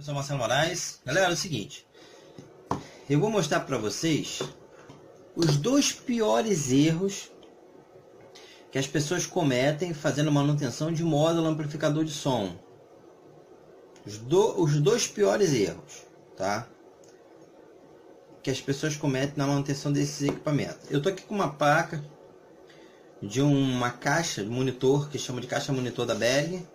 Eu sou Marcelo Moraes. Galera, é o seguinte, eu vou mostrar para vocês os dois piores erros que as pessoas cometem fazendo manutenção de módulo amplificador de som. Os dois piores erros, tá? Que as pessoas cometem na manutenção desses equipamentos. Eu tô aqui com uma placa de uma caixa de monitor, que chama de caixa monitor da Berg.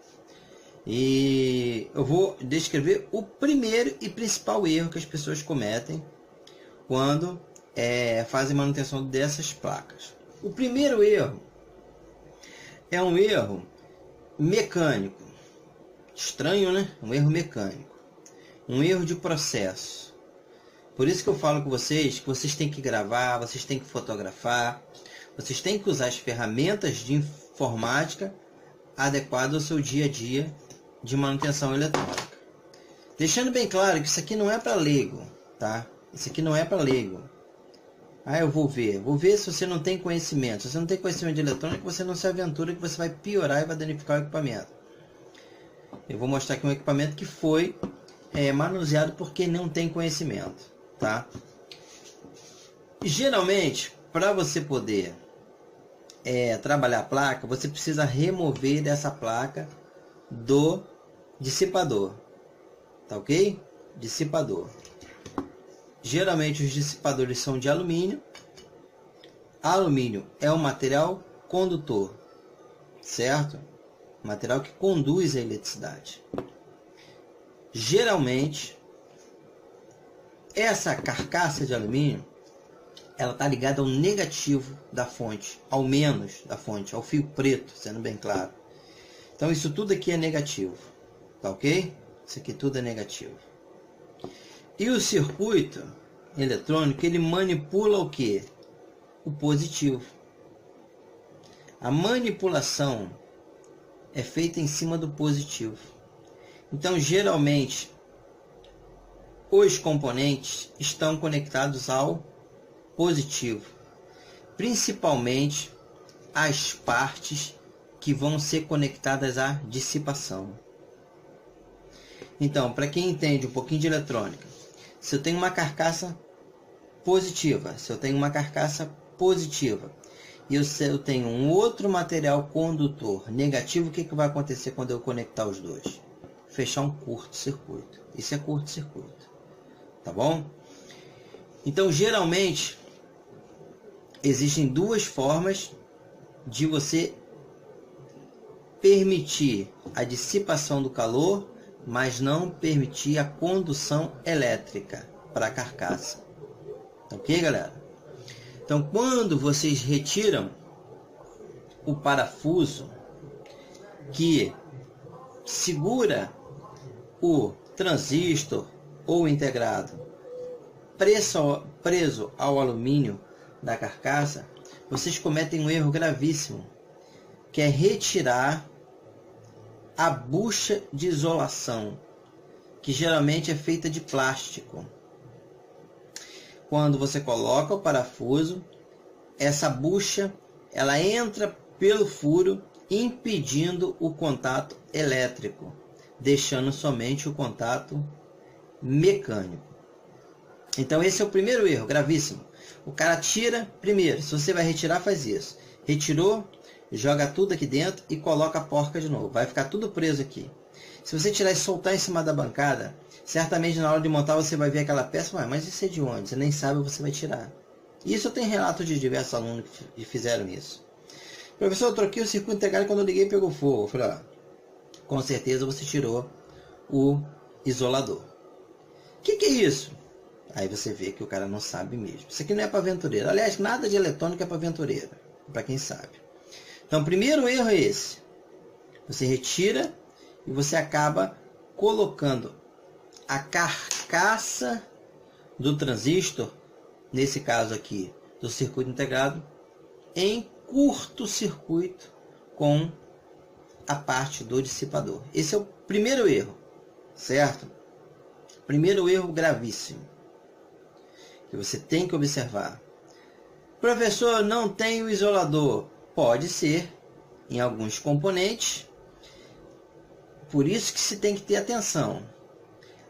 E eu vou descrever o primeiro e principal erro que as pessoas cometem quando fazem manutenção dessas placas. O primeiro erro é um erro mecânico. Estranho, né? Um erro mecânico. Um erro de processo. Por isso que eu falo com vocês que vocês têm que gravar, vocês têm que fotografar, vocês têm que usar as ferramentas de informática adequadas ao seu dia a dia de manutenção eletrônica. Deixando bem claro que isso aqui não é para leigo, tá? Isso aqui não é para leigo. Eu vou ver se você não tem conhecimento. Se você não tem conhecimento de eletrônica, você não se aventura, que você vai piorar e vai danificar o equipamento. Eu vou mostrar aqui um equipamento que foi manuseado porque não tem conhecimento, tá? Geralmente, para você poder trabalhar a placa, você precisa remover dessa placa do dissipador, tá ok? Dissipador. Geralmente os dissipadores são de alumínio. Alumínio é um material condutor, certo? Material que conduz a eletricidade. Geralmente essa carcaça de alumínio, ela está ligada ao negativo da fonte, ao menos da fonte, ao fio preto, sendo bem claro. Então isso tudo aqui é negativo, tá ok? Isso aqui tudo é negativo. E o circuito eletrônico, ele manipula o que? O positivo. A manipulação é feita em cima do positivo. Então geralmente os componentes estão conectados ao positivo, principalmente as partes que vão ser conectadas à dissipação. Então, para quem entende um pouquinho de eletrônica, se eu tenho uma carcaça positiva, e eu tenho um outro material condutor negativo, o que vai acontecer quando eu conectar os dois? Fechar um curto-circuito. Isso é curto-circuito, tá bom? Então, geralmente existem duas formas de você permitir a dissipação do calor, mas não permitir a condução elétrica para a carcaça. Ok, galera? Então, quando vocês retiram o parafuso que segura o transistor ou integrado preso ao alumínio da carcaça, vocês cometem um erro gravíssimo, que é retirar a bucha de isolação, que geralmente é feita de plástico. Quando você coloca o parafuso, essa bucha ela entra pelo furo, impedindo o contato elétrico, deixando somente o contato mecânico. Então esse é o primeiro erro, gravíssimo. O cara tira, primeiro, se você vai retirar, faz isso. Retirou, joga tudo aqui dentro e coloca a porca de novo. Vai ficar tudo preso aqui. Se você tirar e soltar em cima da bancada, certamente na hora de montar você vai ver aquela peça, mas isso é de onde? Você nem sabe, você vai tirar. Isso eu tenho relato de diversos alunos que fizeram isso. Professor, eu troquei o circuito integrado e quando eu liguei pegou fogo. Eu falei, com certeza você tirou o isolador. O que é isso? Aí você vê que o cara não sabe mesmo. Isso aqui não é para aventureiro. Aliás, nada de eletrônica é para aventureiro, para quem sabe. Então, o primeiro erro é esse. Você retira e você acaba colocando a carcaça do transistor, nesse caso aqui, do circuito integrado, em curto-circuito com a parte do dissipador. Esse é o primeiro erro, certo? Primeiro erro gravíssimo, que você tem que observar. Professor, não tem o isolador. Pode ser em alguns componentes, por isso que se tem que ter atenção.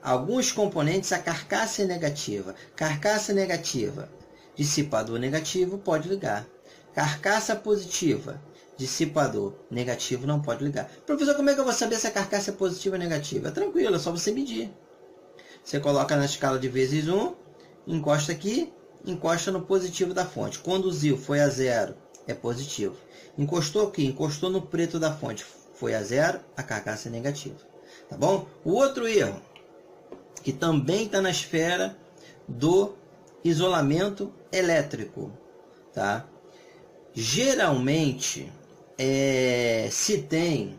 Alguns componentes, a carcaça é negativa. Carcaça negativa, dissipador negativo, pode ligar. Carcaça positiva, dissipador negativo, não pode ligar. Professor, como é que eu vou saber se a carcaça é positiva ou negativa? É tranquilo, é só você medir. Você coloca na escala de vezes 1, encosta aqui, encosta no positivo da fonte. Conduziu, foi a 0, é positivo. Encostou aqui, encostou no preto da fonte, foi a 0, a carcaça é negativa. Tá bom? O outro erro, que também está na esfera do isolamento elétrico, tá? Geralmente, se tem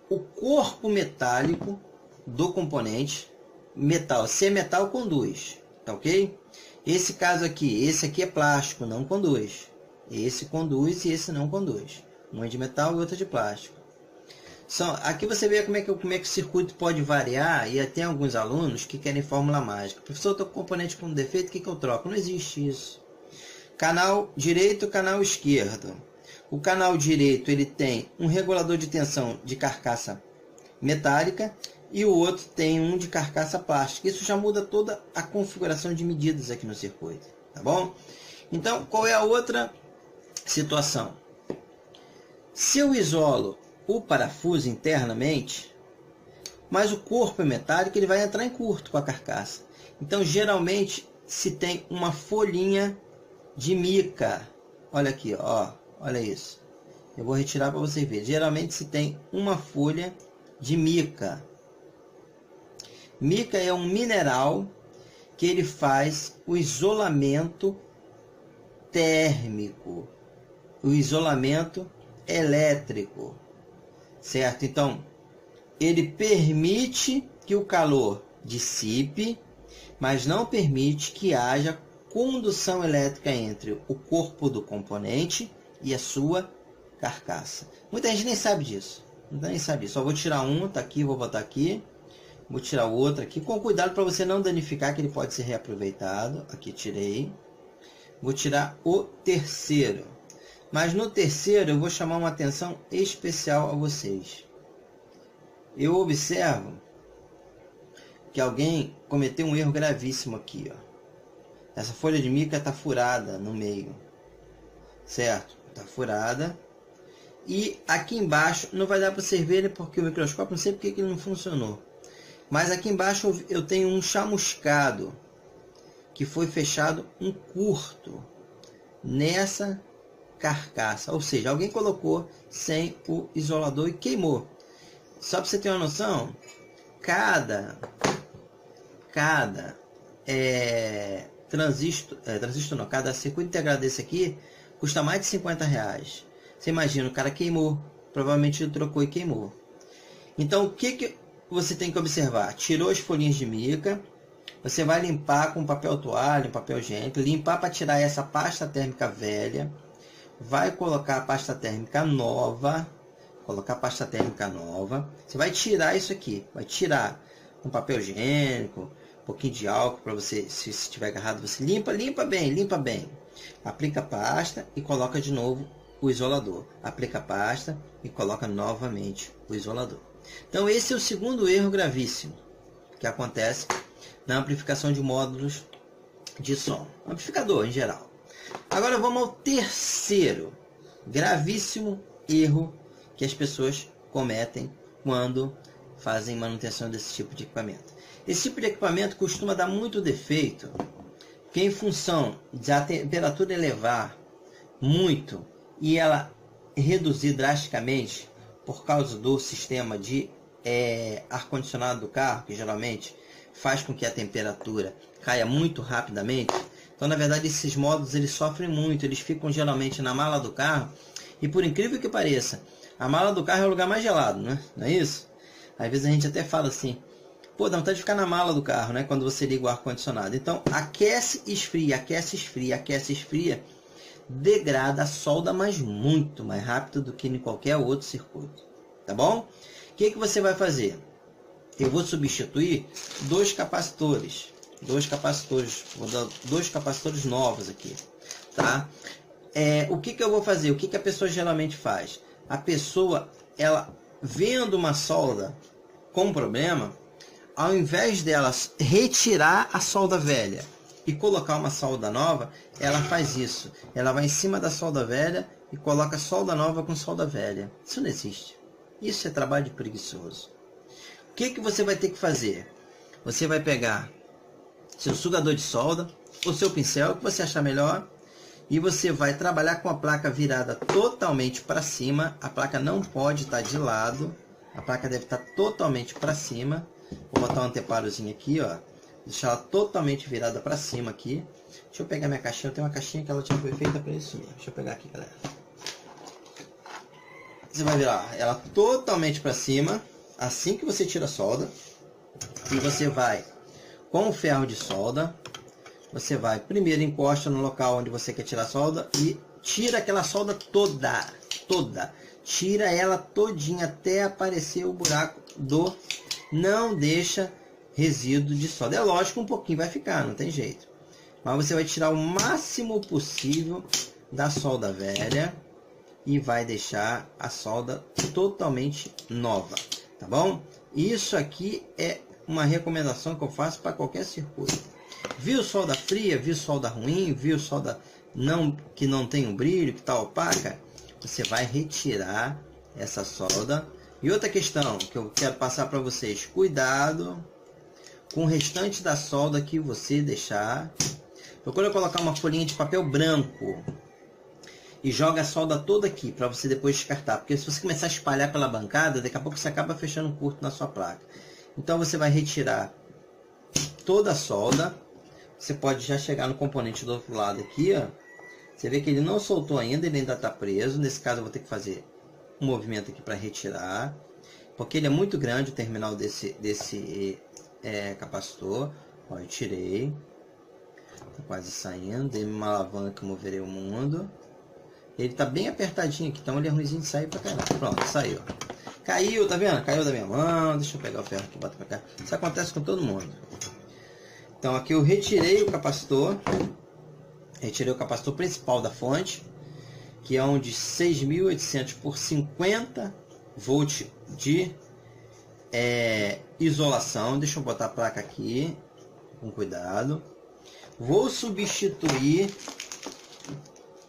o corpo metálico do componente, metal, se é metal, conduz, tá ok? Esse caso aqui, esse aqui é plástico, não conduz. Esse conduz e esse não conduz. Um é de metal e outro é de plástico. Aqui você vê como é que o circuito pode variar, e tem alguns alunos que querem fórmula mágica. Professor, eu estou com componente com defeito, o que eu troco? Não existe isso. Canal direito, canal esquerdo. O canal direito ele tem um regulador de tensão de carcaça metálica e o outro tem um de carcaça plástica. Isso já muda toda a configuração de medidas aqui no circuito, tá bom? Então, qual é a outra situação? Se eu isolo o parafuso internamente, mas o corpo é metálico, ele vai entrar em curto com a carcaça. Então, geralmente, se tem uma folhinha de mica. Olha aqui, ó, olha isso. Eu vou retirar para vocês verem. Geralmente, se tem uma folha de mica. Mica é um mineral que ele faz o isolamento térmico, o isolamento elétrico. Certo? Então, ele permite que o calor dissipe, mas não permite que haja condução elétrica entre o corpo do componente e a sua carcaça. Muita gente nem sabe disso. Só vou tirar um, tá aqui, vou botar aqui. Vou tirar o outro aqui, com cuidado para você não danificar, que ele pode ser reaproveitado. Aqui tirei. Vou tirar o terceiro. Mas no terceiro eu vou chamar uma atenção especial a vocês. Eu observo que alguém cometeu um erro gravíssimo aqui, ó. Essa folha de mica está furada no meio, certo? Está furada. E aqui embaixo, não vai dar para vocês verem porque o microscópio, não sei porque que ele não funcionou. Mas aqui embaixo eu tenho um chamuscado, que foi fechado um curto nessa carcaça. Ou seja, alguém colocou sem o isolador e queimou. Só para você ter uma noção, cada cada circuito integrado desse aqui custa mais de 50 reais. Você imagina, o cara queimou, provavelmente ele trocou e queimou. Então o que você tem que observar? Tirou as folhinhas de mica, você vai limpar com papel toalha, papel higiênico, limpar para tirar essa pasta térmica velha, vai colocar a pasta térmica nova, você vai tirar isso aqui, vai tirar com papel higiênico, um pouquinho de álcool para você, se estiver agarrado, você limpa bem, aplica a pasta e coloca de novo o isolador, aplica a pasta e coloca novamente o isolador. Então esse é o segundo erro gravíssimo que acontece na amplificação de módulos de som, amplificador em geral. Agora vamos ao terceiro gravíssimo erro que as pessoas cometem quando fazem manutenção desse tipo de equipamento. Esse tipo de equipamento costuma dar muito defeito, porque em função da temperatura elevar muito e ela reduzir drasticamente por causa do sistema de ar-condicionado do carro, que geralmente faz com que a temperatura caia muito rapidamente. Então, na verdade, esses módulos eles sofrem muito, eles ficam geralmente na mala do carro. E por incrível que pareça, a mala do carro é o lugar mais gelado, né? Não é isso? Às vezes a gente até fala assim, pô, dá vontade de ficar na mala do carro, né? Quando você liga o ar-condicionado. Então, aquece, esfria, degrada a solda, mas muito mais rápido do que em qualquer outro circuito. Tá bom? O que você vai fazer? Eu vou substituir dois capacitores. Vou dar dois capacitores novos aqui. Tá? O que eu vou fazer? O que a pessoa geralmente faz? A pessoa, ela vendo uma solda com problema, ao invés dela retirar a solda velha e colocar uma solda nova, ela faz isso. Ela vai em cima da solda velha e coloca solda nova com solda velha. Isso não existe. Isso é trabalho de preguiçoso. O que você vai ter que fazer? Você vai pegar seu sugador de solda, ou seu pincel, o que você achar melhor, e você vai trabalhar com a placa virada totalmente para cima. A placa não pode estar de lado, a placa deve estar totalmente para cima. Vou botar um anteparozinho aqui, ó, deixar ela totalmente virada para cima aqui. Deixa eu pegar minha caixinha, eu tenho uma caixinha que ela já foi feita para isso mesmo. Deixa eu pegar aqui, galera. Você vai virar ela totalmente para cima, assim que você tira a solda, e você vai com o ferro de solda. Você vai primeiro encosta no local onde você quer tirar a solda e tira aquela solda toda. Tira ela todinha até aparecer o buraco do... Não deixa resíduo de solda. É lógico, um pouquinho vai ficar, não tem jeito. Mas você vai tirar o máximo possível da solda velha e vai deixar a solda totalmente nova, tá bom? Isso aqui é uma recomendação que eu faço para qualquer circuito. Viu solda fria, viu solda ruim, viu solda que não tem um brilho, que está opaca? Você vai retirar essa solda. E outra questão que eu quero passar para vocês: cuidado com o restante da solda que você deixar. Procura colocar uma folhinha de papel branco e joga a solda toda aqui para você depois descartar, porque se você começar a espalhar pela bancada, daqui a pouco você acaba fechando um curto na sua placa. Então você vai retirar toda a solda. Você pode já chegar no componente do outro lado aqui, ó. Você vê que ele não soltou ainda, ele ainda está preso. Nesse caso eu vou ter que fazer um movimento aqui para retirar, porque ele é muito grande, o terminal desse capacitor. Ó, eu tirei, tá quase saindo, dei uma alavanca, moverei o mundo. Ele tá bem apertadinho aqui, então ele é ruimzinho de sair pra caramba. Pronto, saiu. Caiu, tá vendo? Caiu da minha mão. Deixa eu pegar o ferro aqui e botar pra cá. Isso acontece com todo mundo. Então aqui eu retirei o capacitor. Retirei o capacitor principal da fonte, que é um de 6.800 por 50 volts de isolação. Deixa eu botar a placa aqui com cuidado. Vou substituir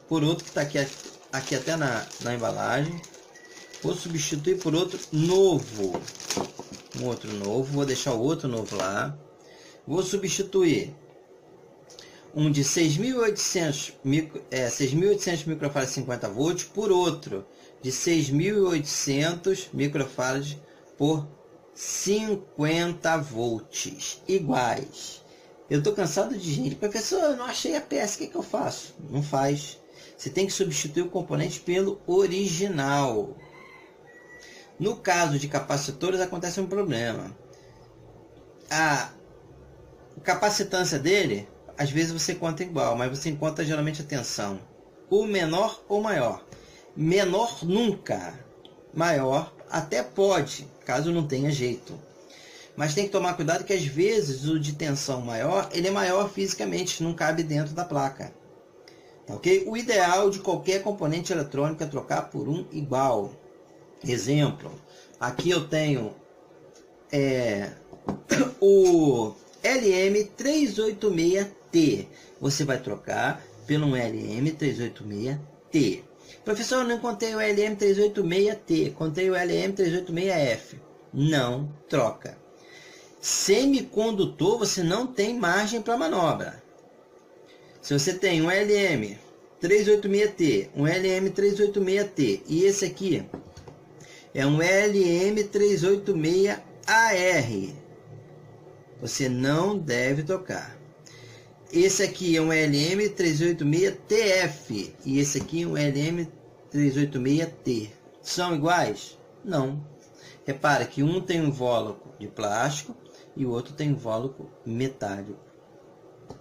por outro que está aqui até na embalagem. Vou substituir por outro novo. Um outro novo. Vou deixar o outro novo lá. Vou substituir um de 6.800 microfarads 50 volts por outro de 6.800 microfarads por 50 volts. Iguais. Eu estou cansado de gente. Professor, eu não achei a peça, o que eu faço? Não faz. Você tem que substituir o componente pelo original. No caso de capacitores acontece um problema. A capacitância dele, às vezes você conta igual, mas você encontra geralmente a tensão. O menor ou maior. Menor nunca. Maior até pode, caso não tenha jeito. Mas tem que tomar cuidado que às vezes o de tensão maior, ele é maior fisicamente, não cabe dentro da placa. Tá, ok? O ideal de qualquer componente eletrônico é trocar por um igual. Exemplo, aqui eu tenho o LM386T. Você vai trocar pelo um LM386T. Professor, eu não contei o LM386T, contei o LM386F. Não troca. Semicondutor, você não tem margem para manobra. Se você tem um LM386T, um LM386T e esse aqui é um LM386AR, você não deve trocar. Esse aqui é um LM386TF e esse aqui é um LM386T. São iguais? Não. Repara que um tem um invólucro de plástico e o outro tem um invólucro metálico.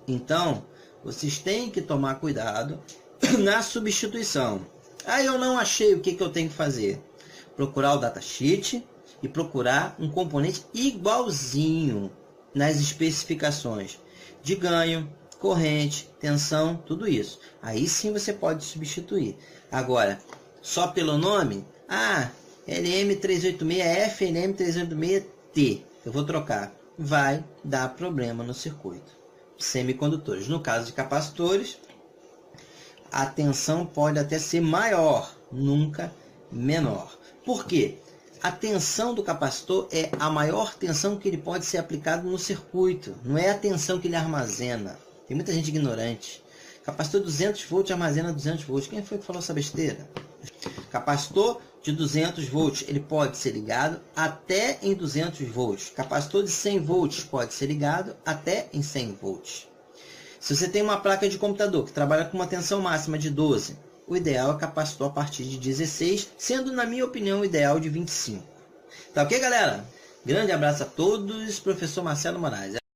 Então, vocês têm que tomar cuidado na substituição. Aí eu não achei, o que eu tenho que fazer? Procurar o datasheet e procurar um componente igualzinho nas especificações de ganho, corrente, tensão, tudo isso. Aí sim você pode substituir. Agora, só pelo nome, LM386F, LM386T, eu vou trocar. vai dar problema no circuito. Semicondutores. No caso de capacitores, a tensão pode até ser maior, nunca menor. Por quê? A tensão do capacitor é a maior tensão que ele pode ser aplicado no circuito. Não é a tensão que ele armazena. Tem muita gente ignorante. Capacitor 200 volts armazena 200 volts. Quem foi que falou essa besteira? Capacitor de 200 volts, ele pode ser ligado até em 200 volts. Capacitor de 100 volts pode ser ligado até em 100 volts. Se você tem uma placa de computador que trabalha com uma tensão máxima de 12, o ideal é capacitor a partir de 16, sendo, na minha opinião, o ideal de 25. Tá ok, galera? Grande abraço a todos, professor Marcelo Moraes.